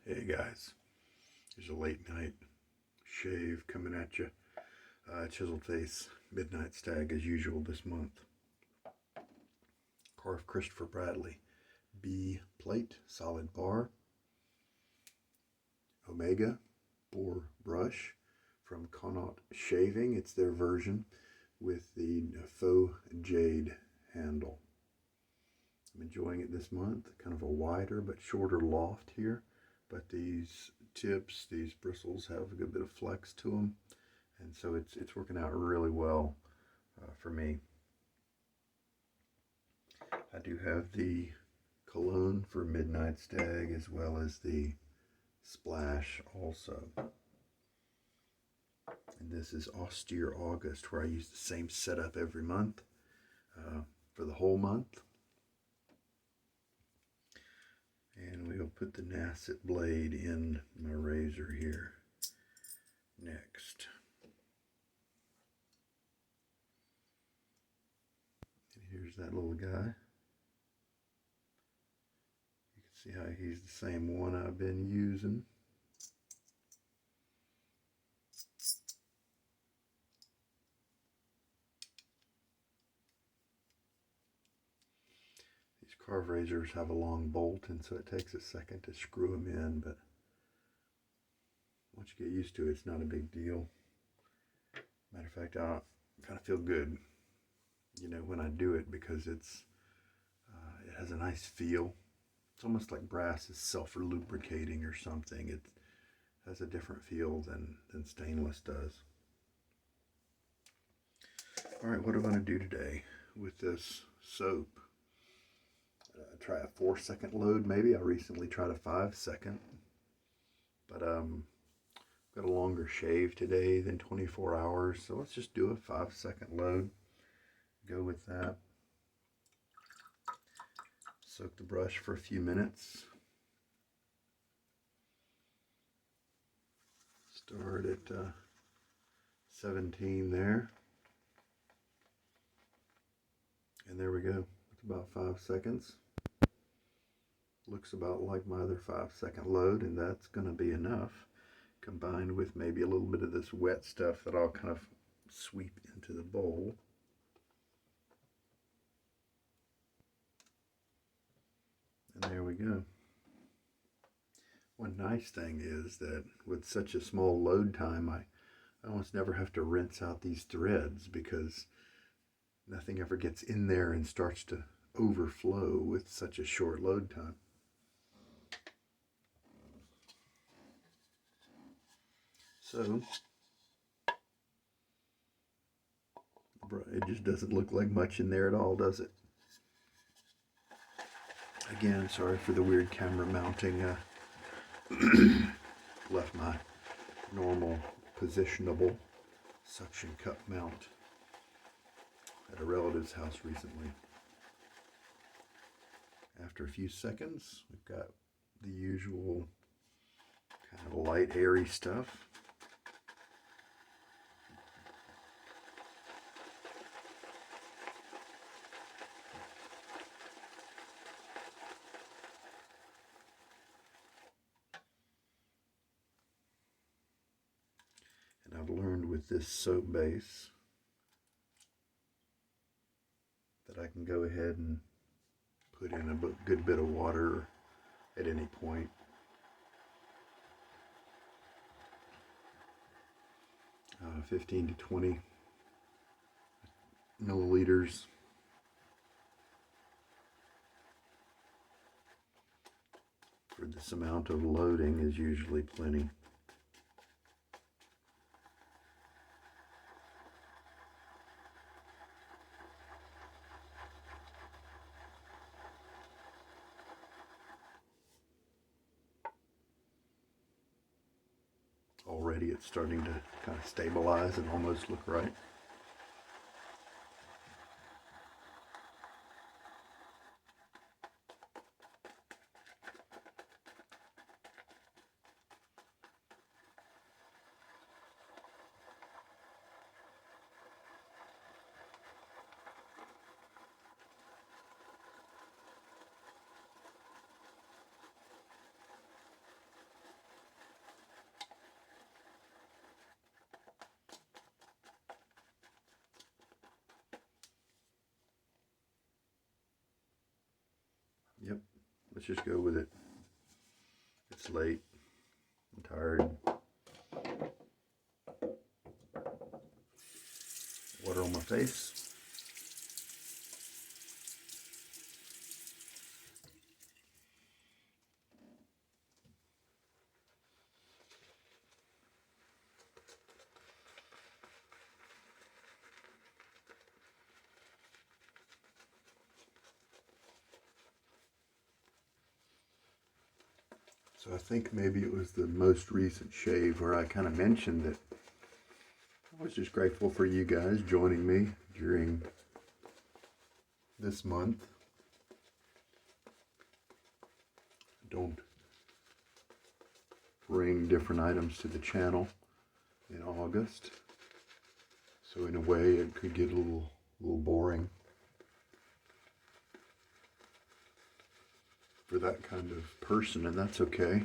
Hey guys, here's a late night shave coming at you. Chiseled face, midnight stag as usual this month. Karve Christopher Bradley, B plate, solid bar. Omega, boar brush from Connaught Shaving. It's their version with the Faux Jade handle. I'm enjoying it this month. Kind of a wider but shorter loft here. But these tips, these bristles have a good bit of flex to them, and so it's working out really well for me. I do have the cologne for Midnight Stag as well as the splash also. And this is Austere August, where I use the same setup every month for the whole month. And we'll put the Nacet blade in my razor here next. And here's that little guy. You can see how he's the same one I've been using. These Karve razors have a long bolt, and so it takes a second to screw them in, but once you get used to it, it's not a big deal. Matter of fact, I kind of feel good, when I do it, because it has a nice feel. It's almost like brass is self-lubricating or something. It has a different feel than stainless does. All right, what am I going to do today with this soap? Try a 4-second load, maybe. I recently tried a 5-second, but got a longer shave today than 24 hours, so let's just do a 5-second load. Go with that. Soak the brush for a few minutes. Start at 17 there. And there we go. It's about 5 seconds. Looks about like my other 5-second load, and that's going to be enough, combined with maybe a little bit of this wet stuff that I'll kind of sweep into the bowl. And there we go. One nice thing is that with such a small load time, I almost never have to rinse out these threads, because nothing ever gets in there and starts to overflow with such a short load time. So it just doesn't look like much in there at all, does it? Again, sorry for the weird camera mounting. Left my normal positionable suction cup mount at a relative's house recently. After a few seconds, we've got the usual kind of light, airy stuff. And I've learned with this soap base that I can go ahead and put in a good bit of water at any point. 15 to 20 milliliters. For this amount of loading is usually plenty. Already it's starting to kind of stabilize and almost look right. let's just go with it. It's late. I'm tired. Water on my face. So I think maybe it was the most recent shave where I kind of mentioned that I was just grateful for you guys joining me during this month. Don't bring different items to the channel in August. So in a way it could get a little boring for that kind of person, and that's okay.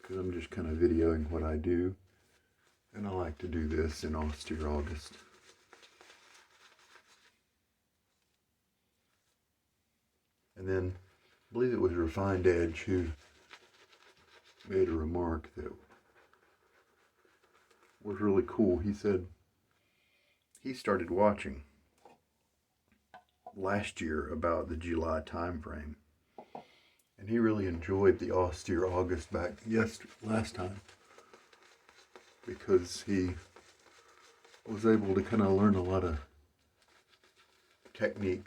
Because I'm just kind of videoing what I do, and I like to do this in Austere August. And then I believe it was Refined Edge who made a remark that was really cool. He said he started watching last year about the July time frame, and he really enjoyed the Austere August back last time because he was able to kind of learn a lot of technique,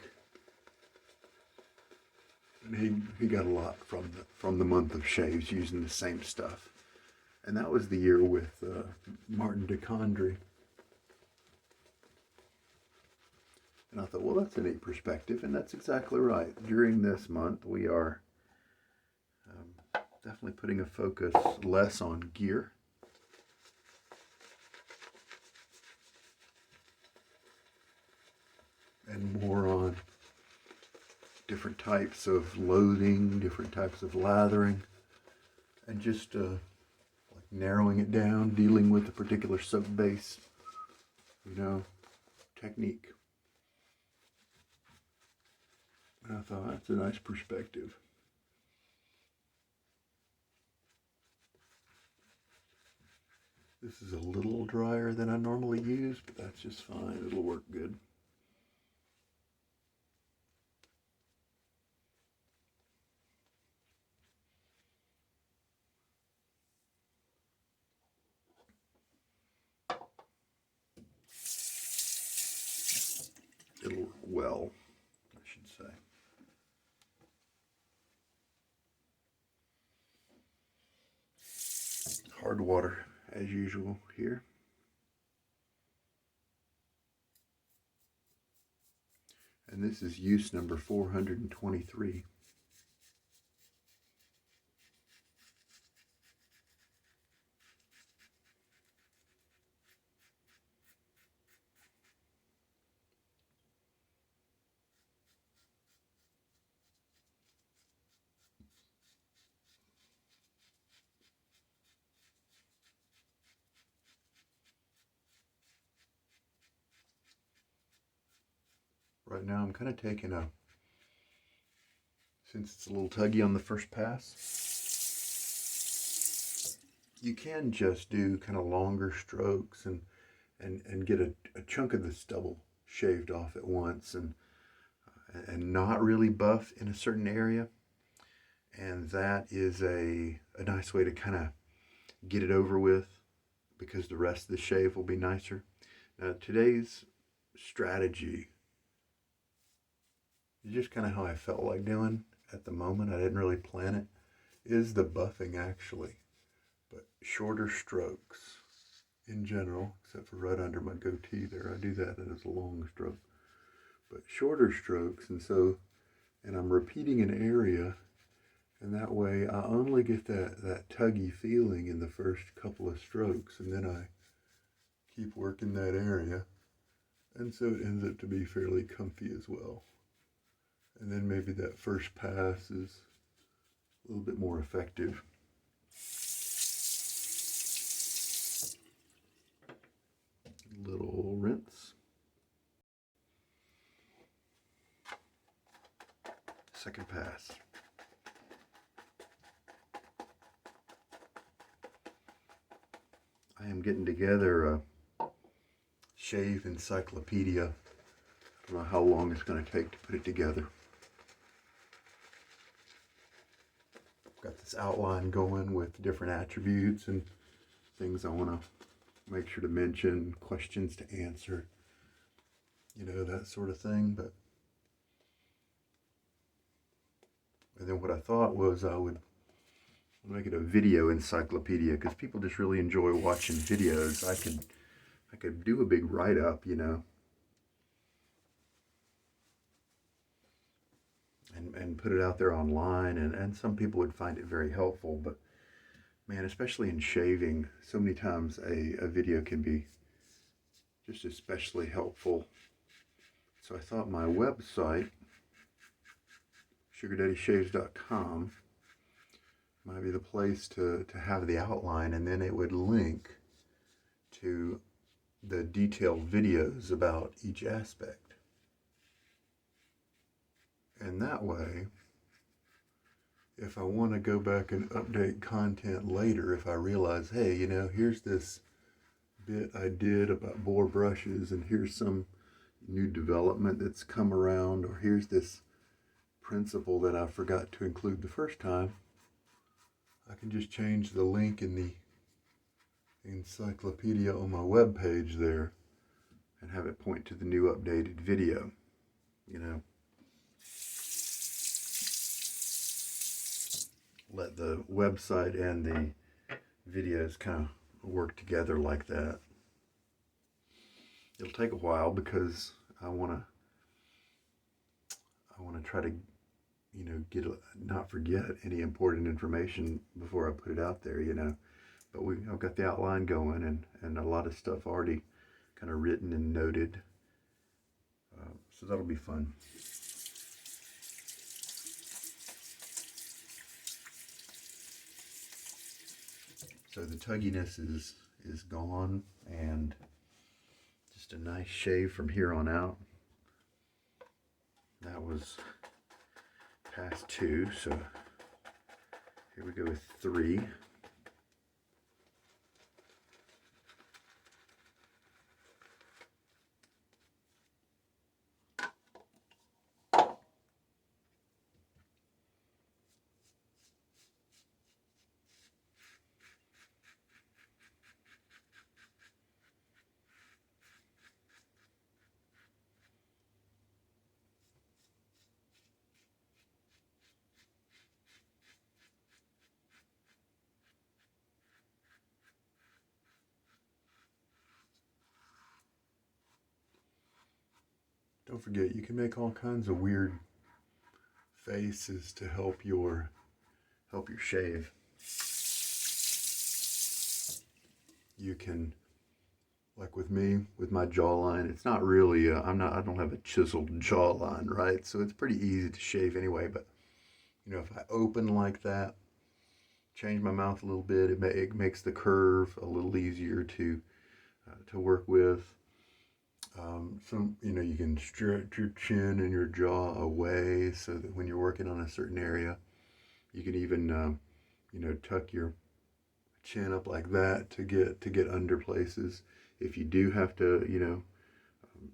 and he got a lot from the month of shaves using the same stuff. And that was the year with Martin DeCondre. And I thought, well, that's a neat perspective, and that's exactly right. During this month, we are definitely putting a focus less on gear and more on different types of loathing, different types of lathering, and just like narrowing it down, dealing with a particular soap base, technique. And I thought, that's a nice perspective. This is a little drier than I normally use, but that's just fine. It'll work good. It'll work well, I should say. Hard water, as usual, here. And this is use number 423. Right now I'm kind of taking since it's a little tuggy on the first pass, you can just do kind of longer strokes and get a chunk of the stubble shaved off at once and not really buff in a certain area. And that is a nice way to kind of get it over with because the rest of the shave will be nicer. Now today's strategy is just kind of how I felt like doing at the moment. I didn't really plan it. Is the buffing actually, but shorter strokes in general, except for right under my goatee there. I do that as a long stroke, but shorter strokes. And I'm repeating an area, and that way I only get that tuggy feeling in the first couple of strokes, and then I keep working that area, and so it ends up to be fairly comfy as well. And then maybe that first pass is a little bit more effective. Little rinse. second pass. I am getting together a shave encyclopedia. I don't know how long it's going to take to put it together. Got this outline going with different attributes and things I want to make sure to mention, questions to answer, you know, that sort of thing. And then what I thought was I would make it a video encyclopedia, because people just really enjoy watching videos. I could do a big write-up, you know, and put it out there online, and some people would find it very helpful. But man, especially in shaving, so many times a video can be just especially helpful. So I thought my website, sugardaddyShaves.com, might be the place to have the outline, and then it would link to the detailed videos about each aspect. And that way, if I want to go back and update content later, if I realize, hey, you know, here's this bit I did about bore brushes, and here's some new development that's come around, or here's this principle that I forgot to include the first time, I can just change the link in the encyclopedia on my web page there and have it point to the new updated video, you know. Let the website and the videos kind of work together like that. It'll take a while because I want to try to, you know, not forget any important information before I put it out there, you know. But I've got the outline going, and a lot of stuff already kind of written and noted. So that'll be fun. So the tugginess is gone, and just a nice shave from here on out. That was past 2, so here we go with 3. Don't forget, you can make all kinds of weird faces to help your shave. You can, like with me, with my jawline, it's not really I don't have a chiseled jawline, right? So it's pretty easy to shave anyway. But you know, if I open like that, change my mouth a little bit, it makes the curve a little easier to work with. You know, you can stretch your chin and your jaw away so that when you're working on a certain area, you can even, you know, tuck your chin up like that to get under places. If you do have to, you know,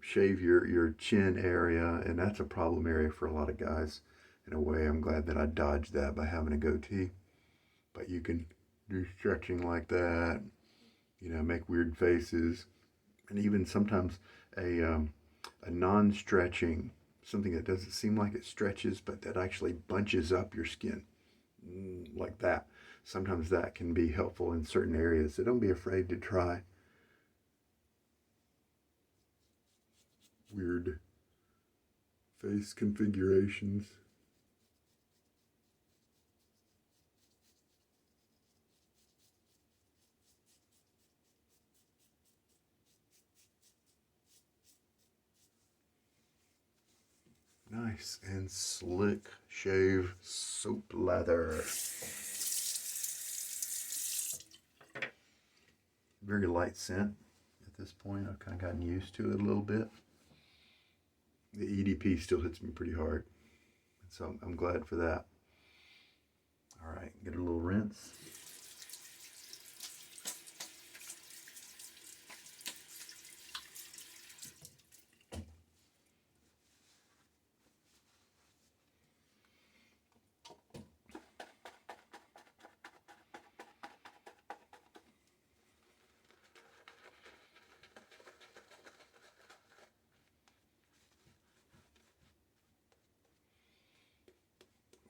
shave your chin area, and that's a problem area for a lot of guys. In a way, I'm glad that I dodged that by having a goatee. But you can do stretching like that, you know, make weird faces, and even sometimes a non-stretching, something that doesn't seem like it stretches, but that actually bunches up your skin, like that. Sometimes that can be helpful in certain areas, so don't be afraid to try weird face configurations. Nice and slick shave soap lather. Very light scent at this point. I've kind of gotten used to it a little bit. The EDP still hits me pretty hard. So I'm glad for that. All right, get a little rinse.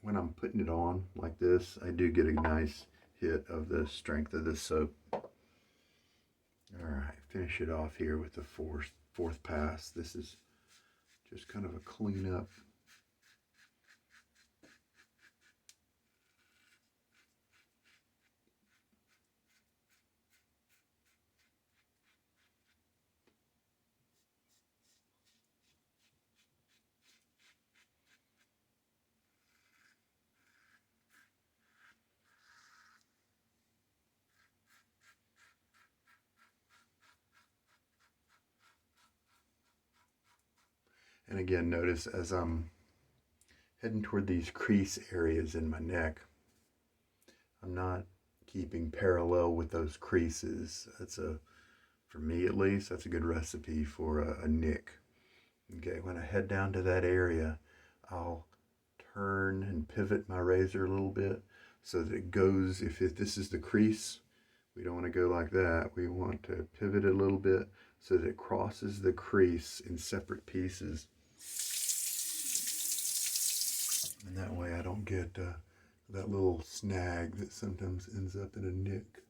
When I'm putting it on like this, I do get a nice hit of the strength of this soap. All right, finish it off here with the fourth pass. This is just kind of a cleanup. And again, notice as I'm heading toward these crease areas in my neck, I'm not keeping parallel with those creases. For me at least, that's a good recipe for a nick. Okay, when I head down to that area, I'll turn and pivot my razor a little bit so that it goes, if this is the crease, we don't want to go like that. We want to pivot it a little bit so that it crosses the crease in separate pieces. And that way I don't get that little snag that sometimes ends up in a nick.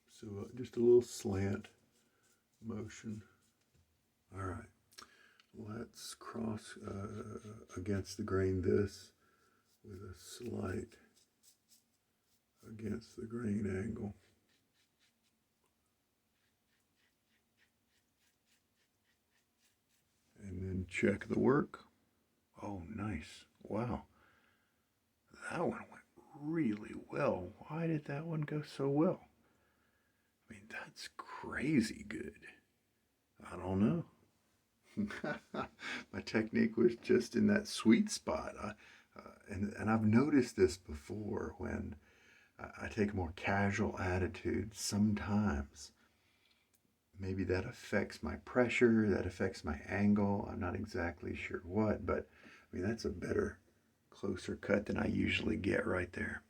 So just a little slant motion. All right, let's cross against the grain this with a slight against the grain angle. And then check the work. Oh, nice. Wow. That one went really well. Why did that one go so well? I mean, that's crazy good. I don't know. My technique was just in that sweet spot. And I've noticed this before when I take a more casual attitude. Sometimes maybe that affects my pressure, that affects my angle. I'm not exactly sure what, but I mean, that's a better, closer cut than I usually get right there.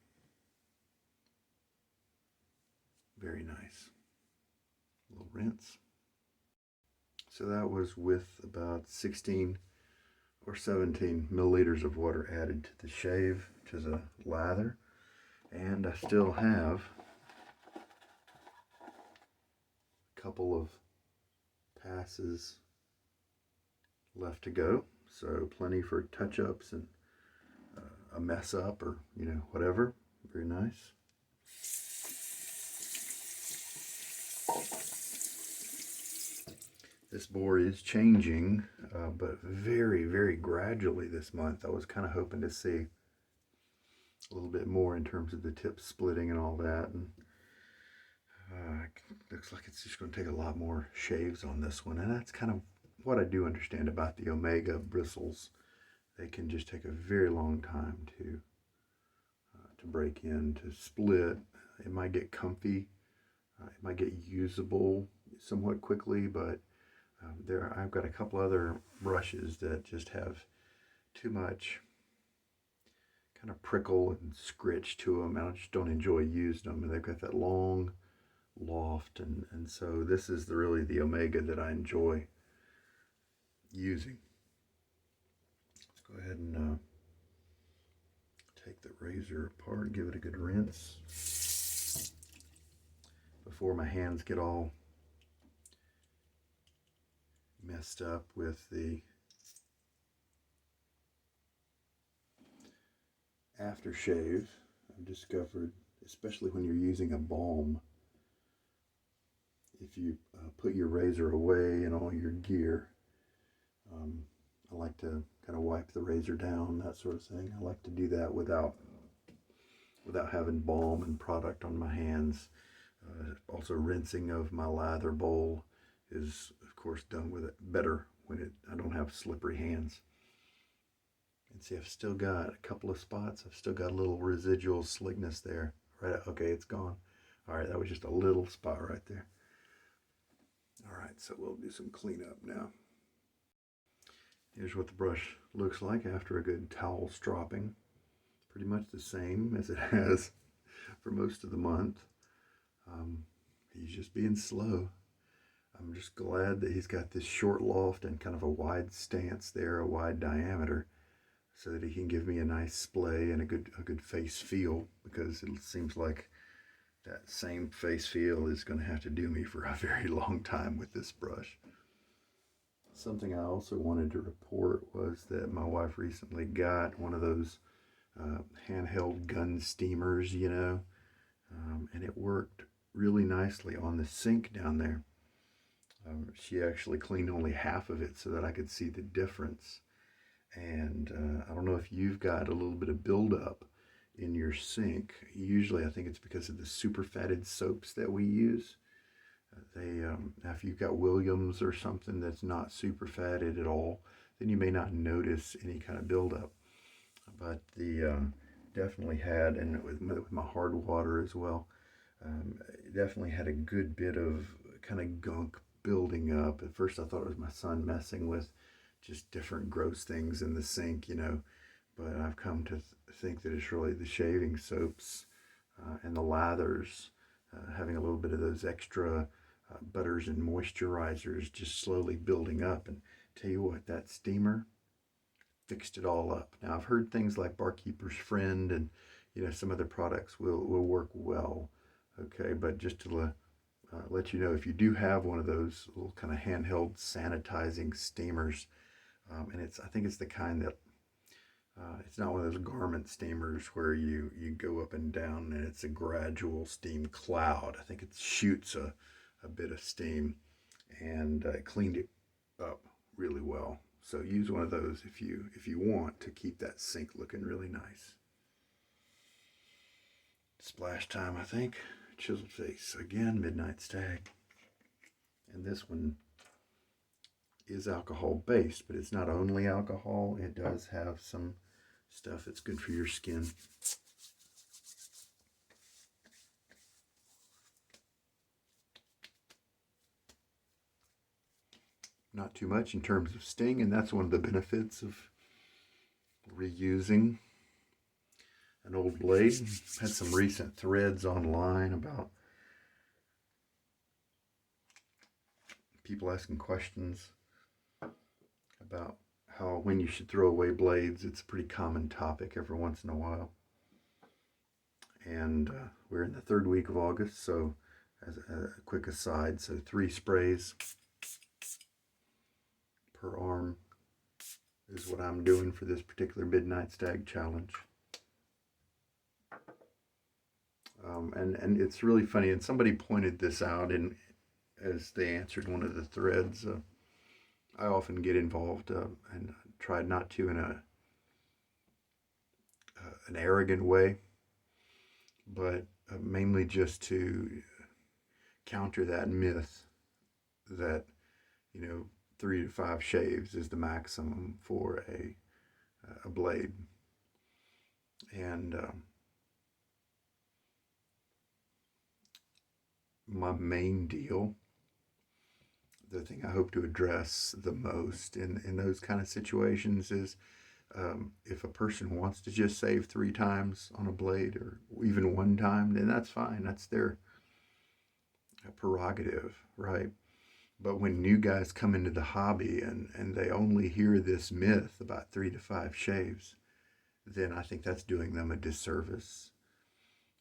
Very nice. A little rinse. So that was with about 16 or 17 milliliters of water added to the shave, to the lather. And I still have a couple of passes left to go. So plenty for touch-ups and a mess up or, whatever. Very nice. This bore is changing, but very, very gradually this month. I was kind of hoping to see a little bit more in terms of the tip splitting and all that. And looks like it's just going to take a lot more shaves on this one. And that's kind of what I do understand about the Omega bristles. They can just take a very long time to break in, to split. It might get comfy. It might get usable somewhat quickly, but I've got a couple other brushes that just have too much kind of prickle and scritch to them. I just don't enjoy using them, and they've got that long loft, and so this is really the Omega that I enjoy using. Let's go ahead and take the razor apart and give it a good rinse before my hands get all messed up with the aftershave. I've discovered, especially when you're using a balm, if you put your razor away and all your gear, I like to kind of wipe the razor down, that sort of thing. I like to do that without having balm and product on my hands. Also, rinsing of my lather bowl is, of course, done with it better when I don't have slippery hands. And see, I've still got a couple of spots. I've still got a little residual slickness there. Right, okay, it's gone. All right, that was just a little spot right there. All right, so we'll do some cleanup now. Here's what the brush looks like after a good towel stropping. Pretty much the same as it has for most of the month. He's just being slow. I'm just glad that he's got this short loft and kind of a wide stance there, a wide diameter, so that he can give me a nice splay and a good face feel, because it seems like that same face feel is going to have to do me for a very long time with this brush. Something I also wanted to report was that my wife recently got one of those handheld gun steamers, you know, and it worked really nicely on the sink down there. She actually cleaned only half of it so that I could see the difference. And I don't know if you've got a little bit of buildup in your sink. Usually I think it's because of the super fatted soaps that we use. If you've got Williams or something that's not super fatted at all, then you may not notice any kind of buildup. But the definitely had, and with my hard water as well, definitely had a good bit of kind of gunk building up. At first I thought it was my son messing with just different gross things in the sink, you know, but I've come to think that it's really the shaving soaps and the lathers, having a little bit of those extra butters and moisturizers just slowly building up. And tell you what, that steamer fixed it all up. Now I've heard things like Barkeeper's Friend and, you know, some other products will work well, okay, but just to let you know, if you do have one of those little kind of handheld sanitizing steamers, and I think it's the kind that it's not one of those garment steamers where you go up and down and it's a gradual steam cloud. I think it shoots a bit of steam, and cleaned it up really well. So use one of those if you want to keep that sink looking really nice. Splash time, I think. Chiseled face again, Midnight Stag, and this one is alcohol based, but it's not only alcohol. It does have some stuff that's good for your skin. Not too much in terms of sting, and that's one of the benefits of reusing an old blade. Had some recent threads online about people asking questions about when you should throw away blades. It's a pretty common topic every once in a while. And we're in the third week of August, so as a quick aside, so 3 sprays per arm is what I'm doing for this particular Midnight Stag challenge. And it's really funny, and somebody pointed this out as they answered one of the threads. I often get involved and try not to in an arrogant way, but mainly just to counter that myth that, you know, 3 to 5 shaves is the maximum for a blade. And my main deal, the thing I hope to address the most in those kind of situations is if a person wants to just save 3 times on a blade, or even 1 time, then that's fine. That's their prerogative, right? But when new guys come into the hobby and they only hear this myth about 3 to 5 shaves, then I think that's doing them a disservice.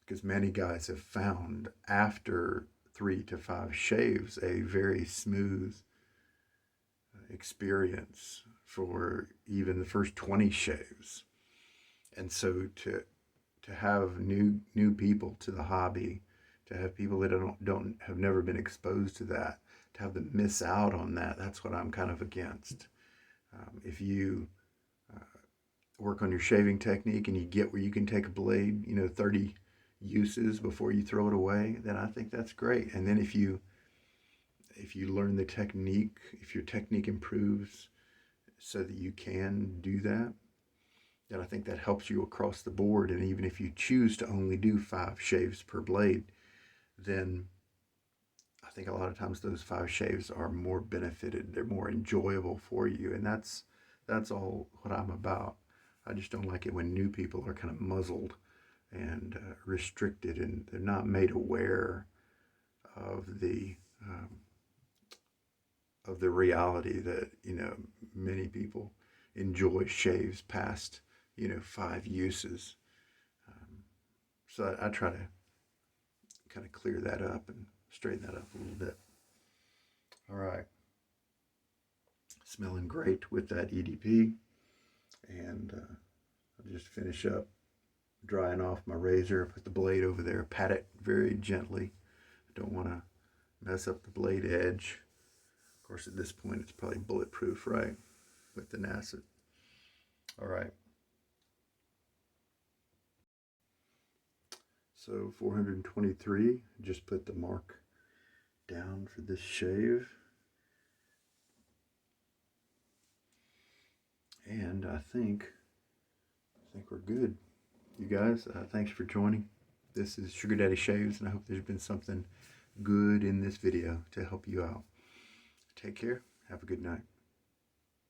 Because many guys have found after 3 to 5 shaves a very smooth experience for even the first 20 shaves. And so to have new people to the hobby, to have people that have never been exposed to that, to have them miss out on that, that's what I'm kind of against. If you work on your shaving technique and you get where you can take a blade, 30 uses before you throw it away, then I think that's great. And then if you learn the technique, if your technique improves so that you can do that, And I think that helps you across the board. And even if you choose to only do 5 shaves per blade, then I think a lot of times those 5 shaves are more benefited. They're more enjoyable for you. And that's all what I'm about. I just don't like it when new people are kind of muzzled and restricted, and they're not made aware of the reality that, you know, many people enjoy shaves past, you know, 5 uses. So I try to kind of clear that up and straighten that up a little bit. All right. Smelling great with that EDP. And I'll just finish up drying off my razor. Put the blade over there, pat it very gently. I don't want to mess up the blade edge. Of course, at this point, it's probably bulletproof, right? With the Nacet. All right. So 423, just put the mark down for this shave. And I think we're good. You guys, thanks for joining. This is Sugar Daddy Shaves, and I hope there's been something good in this video to help you out. Take care. Have a good night.